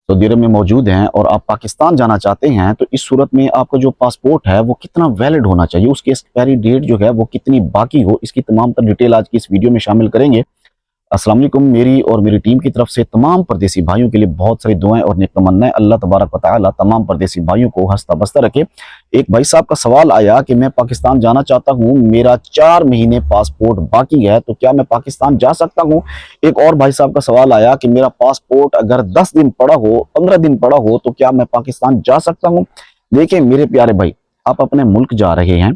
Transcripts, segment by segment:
Saudi अरब में मौजूद हैं और आप पाकिस्तान जाना चाहते हैं, तो इस सूरत में आपका जो पासपोर्ट है वो कितना वैलिड होना चाहिए, उसकी एक्सपायरी डेट जो है वो कितनी बाकी हो, इसकी तमाम तर डिटेल आज की इस वीडियो में शामिल करेंगे। अस्सलाम वालेकुम, मेरी और मेरी टीम की तरफ से तमाम परदेसी भाइयों के लिए बहुत सारी दुआएं और नेक तमन्नाएं। अल्लाह तबारक व तआला तमाम परदेसी भाइयों को हंसता बसता रखे। एक भाई साहब का सवाल आया कि मैं पाकिस्तान जाना चाहता हूं, मेरा 4 महीने पासपोर्ट बाकी है, तो क्या मैं पाकिस्तान जा सकता हूं? एक और भाई साहब का सवाल आया कि मेरा पासपोर्ट अगर 10 दिन पड़ा हो, 15 दिन पड़ा हो, तो क्या मैं पाकिस्तान जा सकता हूं? देखिए मेरे प्यारे भाई, आप अपने मुल्क जा रहे हैं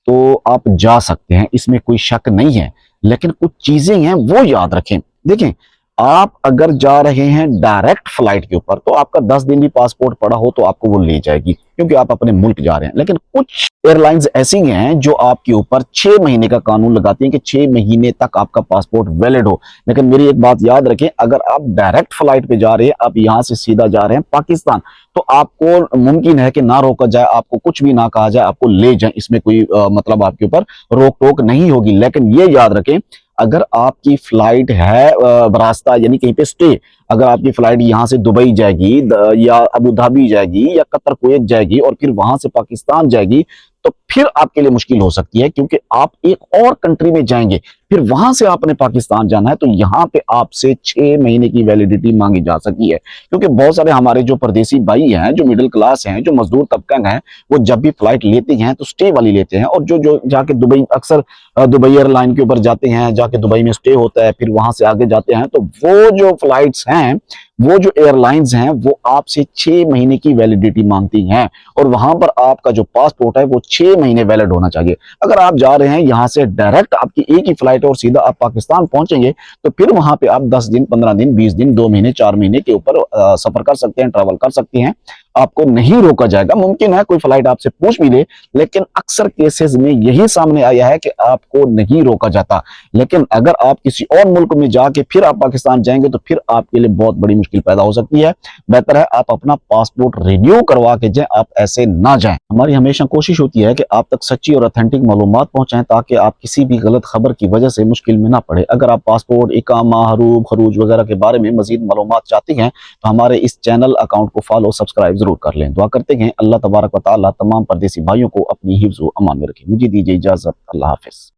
तो आप जा सकते हैं, इसमें कोई शक नहीं है, लेकिन कुछ चीजें हैं वो याद रखें। देखें, आप अगर जा रहे हैं डायरेक्ट फ्लाइट के ऊपर तो आपका 10 दिन भी पासपोर्ट पड़ा हो तो आपको वो ले जाएगी, क्योंकि आप अपने मुल्क जा रहे हैं। लेकिन कुछ एयरलाइंस ऐसी हैं जो आपके ऊपर 6 महीने का कानून लगाती हैं कि 6 महीने तक आपका पासपोर्ट वैलिड हो। लेकिन मेरी एक बात याद रखें, अगर आप डायरेक्ट फ्लाइट पे जा रहे हैं, आप यहां से सीधा जा रहे हैं पाकिस्तान, तो आपको मुमकिन है कि ना रोका जाए, आपको कुछ भी ना कहा जाए, आपको ले जाए, इसमें कोई मतलब आपके ऊपर रोक टोक नहीं होगी। लेकिन ये याद रखें, अगर आपकी फ्लाइट है रास्ता यानी कहीं पे स्टे, अगर आपकी फ्लाइट यहां से दुबई जाएगी या अबू धाबी जाएगी या कतर कुवैत जाएगी और फिर वहां से पाकिस्तान जाएगी, तो फिर आपके लिए मुश्किल हो सकती है, क्योंकि आप एक और कंट्री में जाएंगे, फिर वहां से आपने पाकिस्तान जाना है, तो यहां पे आपसे 6 महीने की वैलिडिटी मांगी जा सकती है। क्योंकि बहुत सारे हमारे जो परदेसी भाई हैं, जो मिडिल क्लास हैं, जो मजदूर तबका हैं, वो जब भी फ्लाइट लेते हैं तो स्टे वाली लेते हैं, और जो जो जाके दुबई अक्सर दुबई एयरलाइन के ऊपर जाते हैं, जाके दुबई में स्टे होता है, फिर वहां से आगे जाते हैं, तो वो जो फ्लाइट्स हैं, वो जो एयरलाइंस हैं, वो आपसे 6 महीने की वैलिडिटी मांगती हैं, और वहां पर आपका जो पासपोर्ट है वो 6 महीने वैलिड होना चाहिए। अगर आप जा रहे हैं यहां से डायरेक्ट, आपकी एक ही फ्लाइट और सीधा आप पाकिस्तान पहुंचेंगे, तो फिर वहां पे आप 10 दिन, 15 दिन, 20 दिन, 2 महीने, 4 महीने के ऊपर सफर कर सकते हैं, ट्रैवल कर सकते हैं, आपको नहीं रोका जाएगा। मुमकिन है कोई फ्लाइट आपसे पूछ भी ले, लेकिन अक्सर केसेस में यही सामने आया है कि आपको नहीं रोका जाता। लेकिन अगर आप किसी और मुल्क में जाके फिर आप पाकिस्तान जाएंगे, तो फिर आपके लिए बहुत बड़ी मुश्किल पैदा हो सकती है। बेहतर है आप अपना पासपोर्ट रिन्यू करवा के जाएं, आप ऐसे ना जाएं। हमारी हमेशा कोशिश होती है कि आप तक सच्ची और ऑथेंटिक मालूमात पहुंचाएं, ताकि आप किसी भी गलत खबर की वजह से मुश्किल में ना पड़े। अगर आप पासपोर्ट, इकामा, हरूब, खरूज वगैरह के बारे में मजीद मालूमात चाहते हैं, तो हमारे इस चैनल अकाउंट को फॉलो, सब्सक्राइब जरूर कर लें। दुआ करते हैं अल्लाह तबारक व तआला तमाम परदेसी भाइयों को अपनी हिफ्ज़ व अमान में रखे। मुझे दीजिए इजाजत। अल्लाह हाफिज।